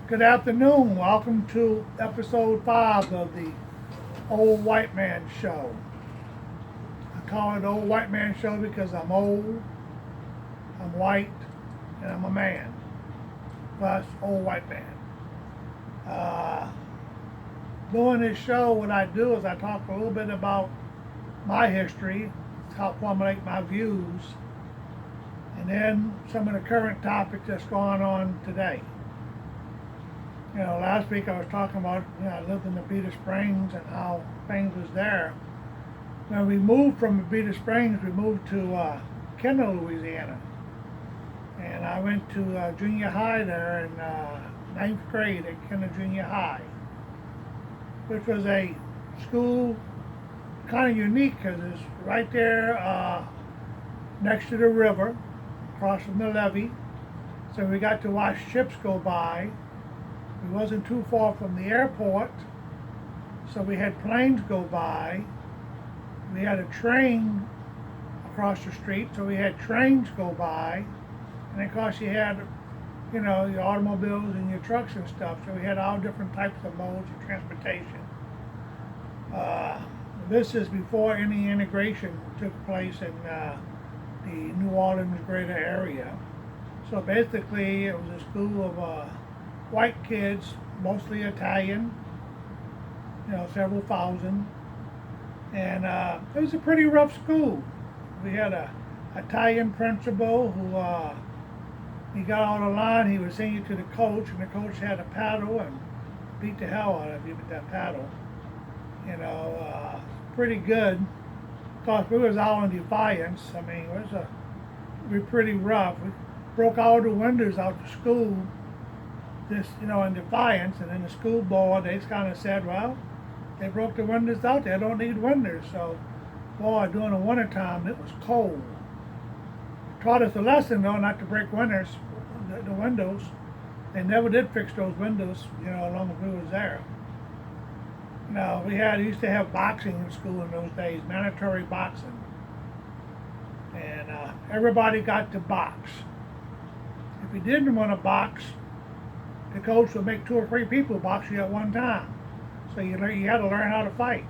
Good afternoon. Welcome to episode 5 of the Old White Man Show. I call it Old White Man Show because I'm old, I'm white, and I'm a man. Plus, old white man. Uh, Doing this show, what I do is I talk a little bit about my history, help formulate my views, and then some of the current topics that's going on today. Last week I was talking about, I lived in Abita Springs and how things was there. When we moved from Abita Springs, we moved to Kendall, Louisiana. And I went to junior high there in ninth grade at Kendall Junior High, which was a school kind of unique because it's right there next to the river, across from the levee. So we got to watch ships go by. We wasn't too far from the airport, so we had planes go by. We had a train across the street, so we had trains go by. And of course you had, your automobiles and your trucks and stuff, so we had all different types of modes of transportation. This is before any integration took place in the New Orleans greater area. So basically it was a school of white kids, mostly Italian, several thousand. And it was a pretty rough school. We had a Italian principal who, he got on the line, he would sing it to the coach, and the coach had a paddle and beat the hell out of you with that paddle. Pretty good. Of course, we was all in defiance. I mean, we were pretty rough. We broke all the windows out the school, just, in defiance, and then the school board, they just kind of said, well, they broke the windows out, they don't need windows. So, boy, during the wintertime, it was cold. Taught us a lesson, though, not to break the windows. They never did fix those windows, as long as we was there. We used to have boxing in school in those days, mandatory boxing. And everybody got to box. If you didn't want to box, the coach would make 2 or 3 people box you at one time. So you had to learn how to fight.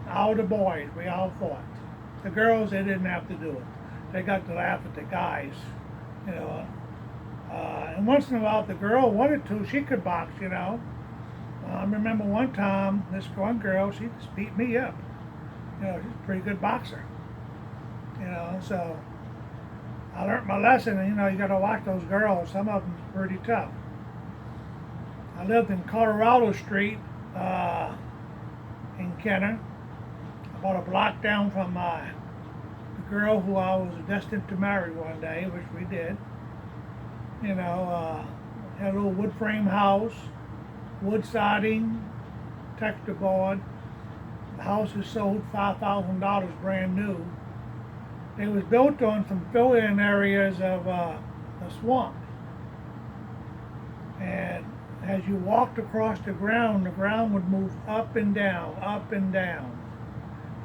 All the boys, we all fought. The girls, they didn't have to do it. They got to laugh at the guys, and once in a while, if the girl wanted to, she could box, I remember one time, this one girl, she just beat me up. She's a pretty good boxer. So I learned my lesson, and you got to watch those girls. Some of them are pretty tough. I lived in Colorado Street in Kenner, about a block down from the girl who I was destined to marry one day, which we did. Had a little wood frame house, wood siding, texture board. The house is sold $5,000 brand new. It was built on some fill-in areas of a swamp. And as you walked across the ground would move up and down, up and down.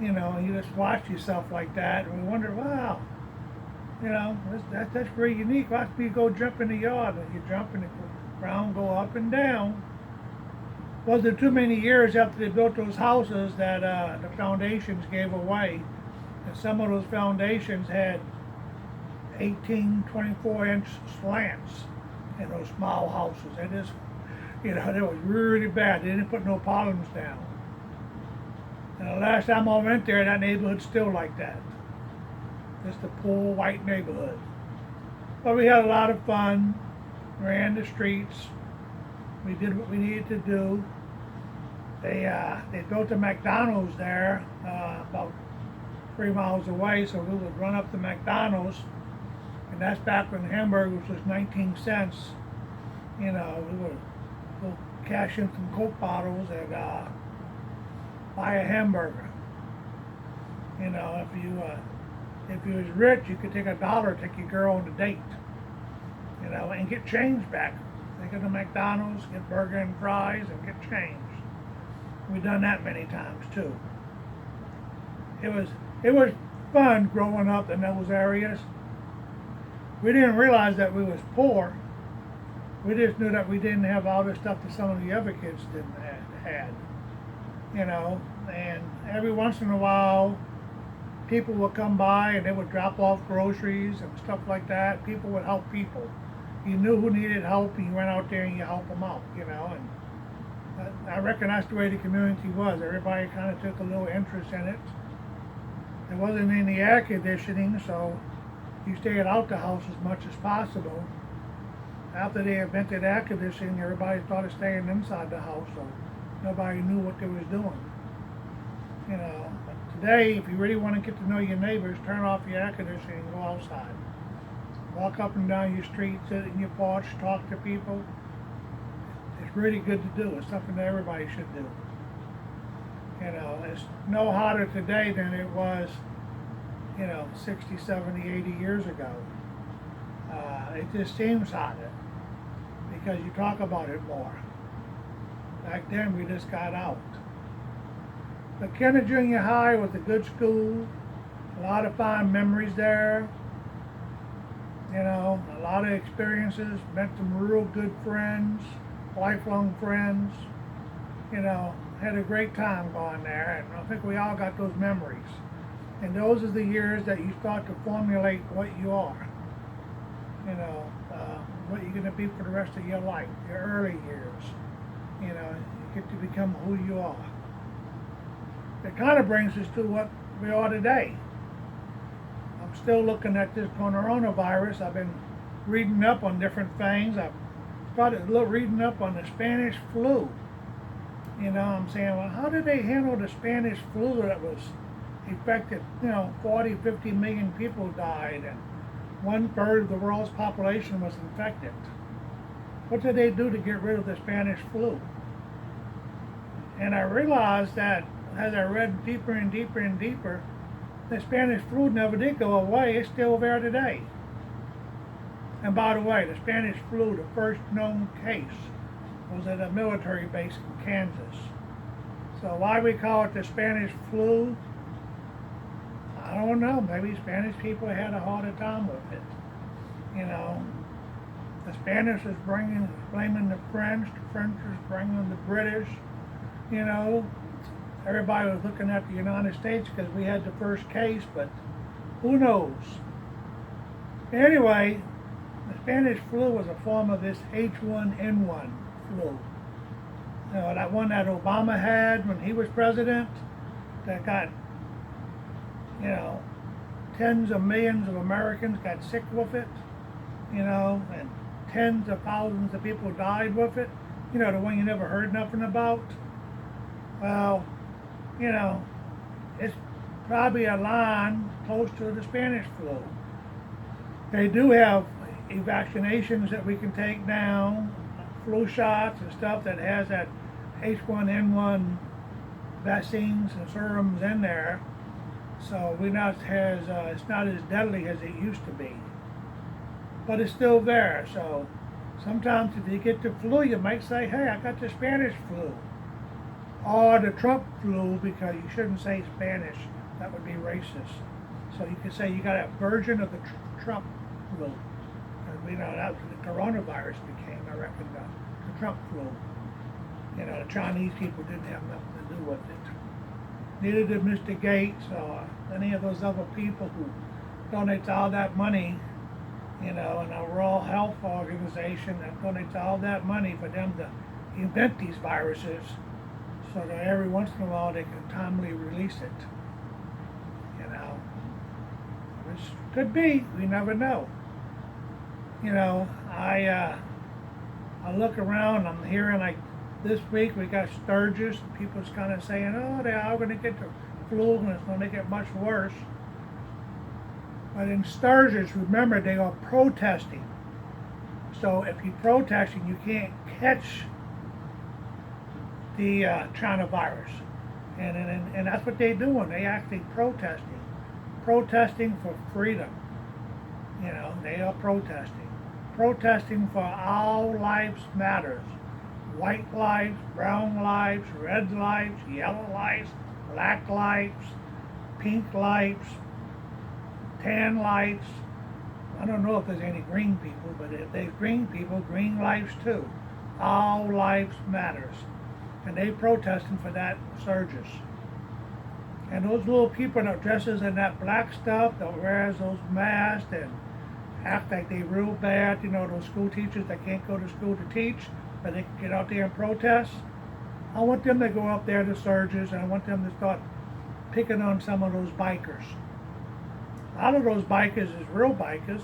And you just watch yourself like that, and we wonder, wow, that's very unique. Watch me go jump in the yard, and you jump and the ground go up and down. Wasn't too many years after they built those houses that the foundations gave away. And some of those foundations had 18, 24-inch slants in those small houses. They just, they was really bad. They didn't put no columns down. And the last time I went there, that neighborhood's still like that. Just a poor white neighborhood. But we had a lot of fun. Ran the streets. We did what we needed to do. They built a McDonald's there about 3 miles away, so we would run up to McDonald's, and that's back when hamburgers was 19 cents. We would go cash in some Coke bottles and buy a hamburger. If you was rich, you could take $1, take your girl on a date, and get change back. Take her to McDonald's, get burger and fries, and get change. We've done that many times too. It was fun growing up in those areas. We didn't realize that we was poor We just knew that we didn't have all the stuff that some of the other kids didn't had, you know. And every once in a while, people would come by and they would drop off groceries and stuff like that. People would help people. You knew who needed help, and you went out there and you helped them out, you know. And I reckon that's the way the community was. Everybody kind of took a little interest in it. There wasn't any air conditioning, so you stayed out the house as much as possible. After they invented air conditioning, everybody started staying inside the house, so nobody knew what they was doing. You know, but today, if you really want to get to know your neighbors, turn off your air conditioning and go outside. Walk up and down your street, sit in your porch, talk to people. It's really good to do. It's something that everybody should do. You know, it's no hotter today than it was, 60, 70, 80 years ago. It just seems hotter because you talk about it more. Back then, we just got out. But Kenner Junior High was a good school. A lot of fond memories there. A lot of experiences. Met some real good friends, lifelong friends. Had a great time going there, and I think we all got those memories. And those are the years that you start to formulate what you are. What you're going to be for the rest of your life, your early years. You get to become who you are. It kind of brings us to what we are today. I'm still looking at this coronavirus. I've been reading up on different things. I've started reading up on the Spanish flu. I'm saying, well, how did they handle the Spanish flu that was affected, 40, 50 million people died, and 1/3 of the world's population was infected. What did they do to get rid of the Spanish flu? And I realized that as I read deeper and deeper and deeper, the Spanish flu never did go away. It's still there today. And by the way, the Spanish flu, the first known case, was at a military base in Kansas. So why we call it the Spanish flu, I don't know. Maybe Spanish people had a harder time with it. The Spanish is blaming the French is blaming the British. Everybody was looking at the United States because we had the first case, but who knows? Anyway, the Spanish flu was a form of this H1N1 flu. That one that Obama had when he was president, that got, tens of millions of Americans got sick with it, and tens of thousands of people died with it. The one you never heard nothing about. Well, it's probably a line close to the Spanish flu. They do have vaccinations that we can take now, flu shots and stuff that has that H1N1 vaccines and serums in there. So it's not as deadly as it used to be. But it's still there. So sometimes if you get the flu, you might say, hey, I got the Spanish flu. Or the Trump flu, because you shouldn't say Spanish. That would be racist. So you could say you got a version of the Trump flu. And that's what the coronavirus became, I reckon, the Trump flu. The Chinese people didn't have nothing to do with it. Neither did Mr. Gates or any of those other people who donate all that money, and the World Health Organization that donates all that money for them to invent these viruses so that every once in a while they can timely release it. Which could be, we never know. I look around, I'm hearing like this week we got Sturgis, and people's kind of saying, oh, they are going to get the flu and it's going to make it much worse. But in Sturgis, remember, they are protesting. So if you're protesting, you can't catch the China virus. And that's what they're doing. They actually protesting for freedom. They are protesting for all lives matters. White lives, brown lives, red lives, yellow lives, black lives, pink lives, tan lives, I don't know if there's any green people, but if there's green people, green lives too. All lives matters. And they protesting for that surges. And those little people that dresses in that black stuff, that wears those masks and act like they real bad, those school teachers that can't go to school to teach, but they can get out there and protest. I want them to go up there to surges, and I want them to start picking on some of those bikers. A lot of those bikers is real bikers.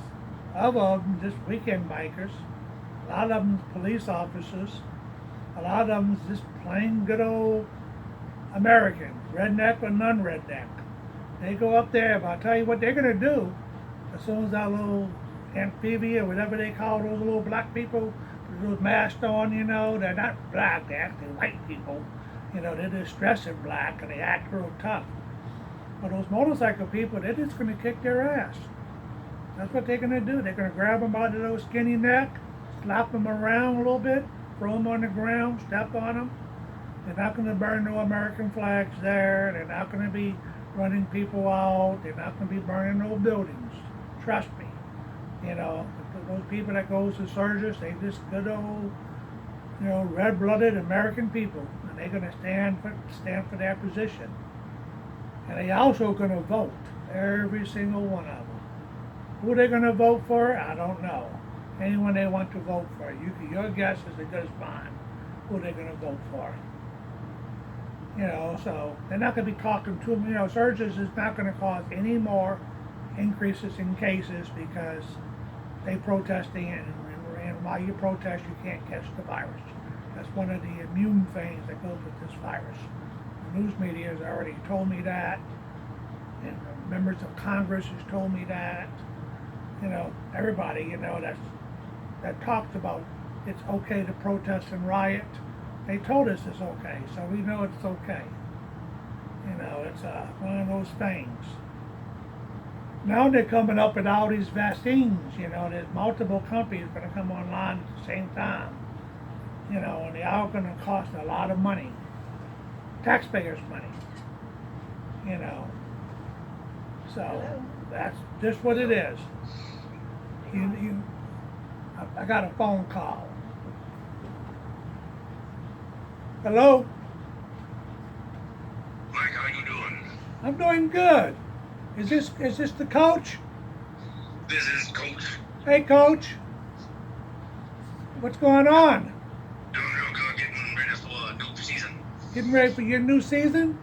Other of them just weekend bikers. A lot of them police officers. A lot of them just plain good old Americans, redneck or non-redneck. They go up there, but I'll tell you what they're going to do as soon as that little amphibia, whatever they call those little black people, with those masks on, they're not black, they're actually white people. They're just dressing black and they act real tough. But those motorcycle people, they're just going to kick their ass. That's what they're going to do. They're going to grab them by the little skinny neck, slap them around a little bit, throw them on the ground, step on them. They're not going to burn no American flags there. They're not going to be running people out. They're not going to be burning no buildings. Trust me. Those people that goes to surges, they just good old, red-blooded American people. And they're going to stand for their position. And they also going to vote, every single one of them. Who they're going to vote for, I don't know. Anyone they want to vote for. Your guess is as good as mine, who they're going to vote for. So they're not going to be talking to them. Surges is not going to cause any more increases in cases because they protesting and while you protest, you can't catch the virus. That's one of the immune things that goes with this virus. The news media has already told me that, and members of Congress has told me that. Everybody, that talks about it's okay to protest and riot. They told us it's okay, so we know it's okay. It's one of those things. Now they're coming up with all these vaccines, there's multiple companies going to come online at the same time. And they're all going to cost a lot of money. Taxpayers' money. So that's just what it is. I got a phone call. Hello? Mike, how you doing? I'm doing good. Is this the coach? This is Coach. Hey, coach. What's going on? Doing real good, getting ready for a new season. Getting ready for your new season?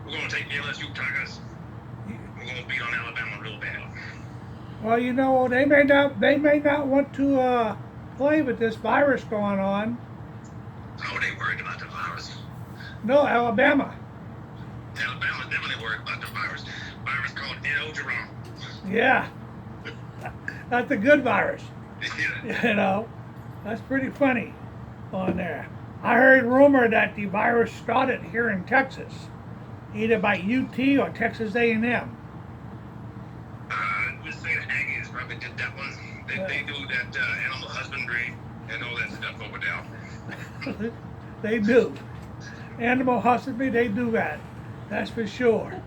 We're going to take the LSU Tigers. We're going to beat on Alabama real bad. Well, they may not want to play with this virus going on. Oh, they worried about the virus. No, Alabama. Alabama's definitely worried about the virus. Virus called N.O. Jerome. Yeah. That's a good virus. Yeah. That's pretty funny on there. I heard rumor that the virus started here in Texas, either by UT or Texas A&M. Let's say the Aggies probably did that one. They do that animal husbandry and all that stuff over there. They do. Animal husbandry, they do that. That's for sure.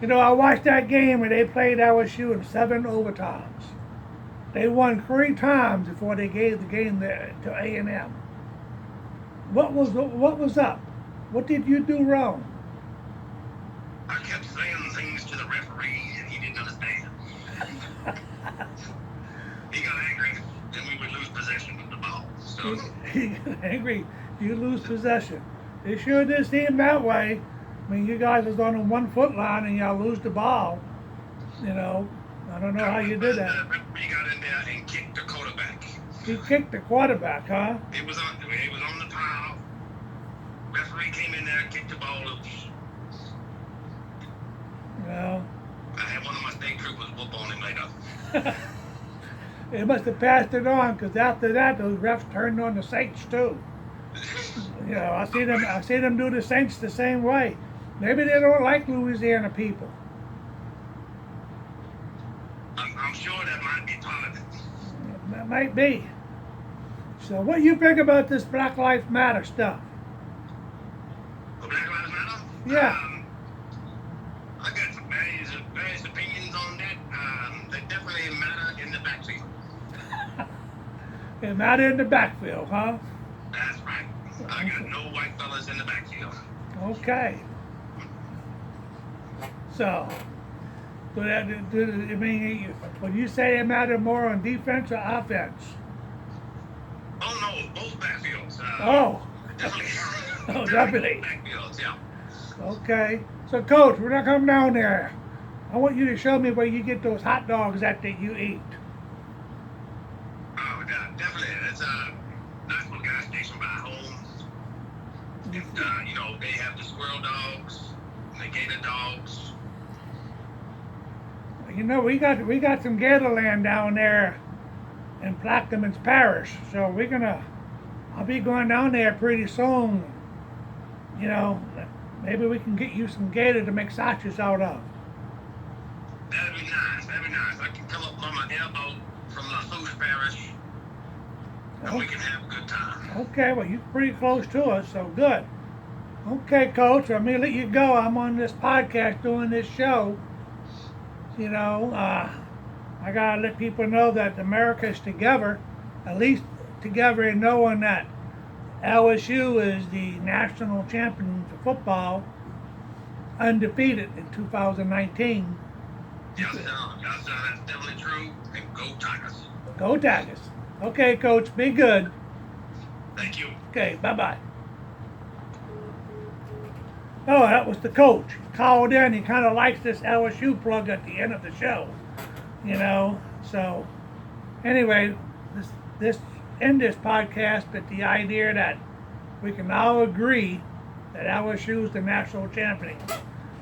I watched that game where they played LSU in 7 overtimes. They won 3 times before they gave the game to A&M. What was up? What did you do wrong? I kept saying things to the referee and he didn't understand. He got angry and we would lose possession of the ball. So He got angry, you lose possession. It sure did seem that way. I mean, you guys was on the 1 foot line and y'all lose the ball. I don't know how you did that. The referee got in there and kicked the quarterback. He kicked the quarterback, huh? It was on the pile. Referee came in there and kicked the ball loose. Well, I had one of my state troopers whoop on him later. they must have passed it on because after that, those refs turned on the Saints too. I see them do the Saints the same way. Maybe they don't like Louisiana people. I'm sure that might be part of it. That might be. So what do you think about this Black Lives Matter stuff? The Black Lives Matter? Yeah. I got some various opinions on that. They definitely matter And not in the backfield, huh? That's right. I got no white fellas in the backfield. Okay. So that, I mean, when you say it matter more on defense or offense? Oh no, both backfields. Oh. Definitely. Oh, definitely. Both backfields, yeah. Okay. So, Coach, when I come down there, I want you to show me where you get those hot dogs that you eat. Oh, yeah, definitely. It's a nice little gas station by home. And, you know, they have the squirrel dogs, the gator dogs. You know, we got some Gatorland down there in Plaquemines Parish, so I'll be going down there pretty soon. You know, maybe we can get you some gator to make sausages out of. That'd be nice. That'd be nice. I can come up on my elbow from La Souche Parish, and we can have a good time. Okay, well, you're pretty close to us, so good. Okay, Coach, I'm going to let you go. I'm on this podcast doing this show. You know, I got to let people know that America's together, at least together in knowing that LSU is the national champion for football, undefeated in 2019. Yes, sir. Yes, sir. That's definitely true. And go Tigers. Go Tigers. Okay, Coach, be good. Thank you. Okay, bye-bye. Oh, that was the coach. He called in. He kind of likes this LSU plug at the end of the show, you know. So, anyway, this end this podcast with the idea that we can all agree that LSU is the national champion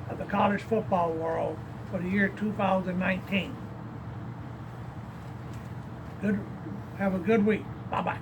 of the college football world for the year 2019. Good. Have a good week. Bye-bye.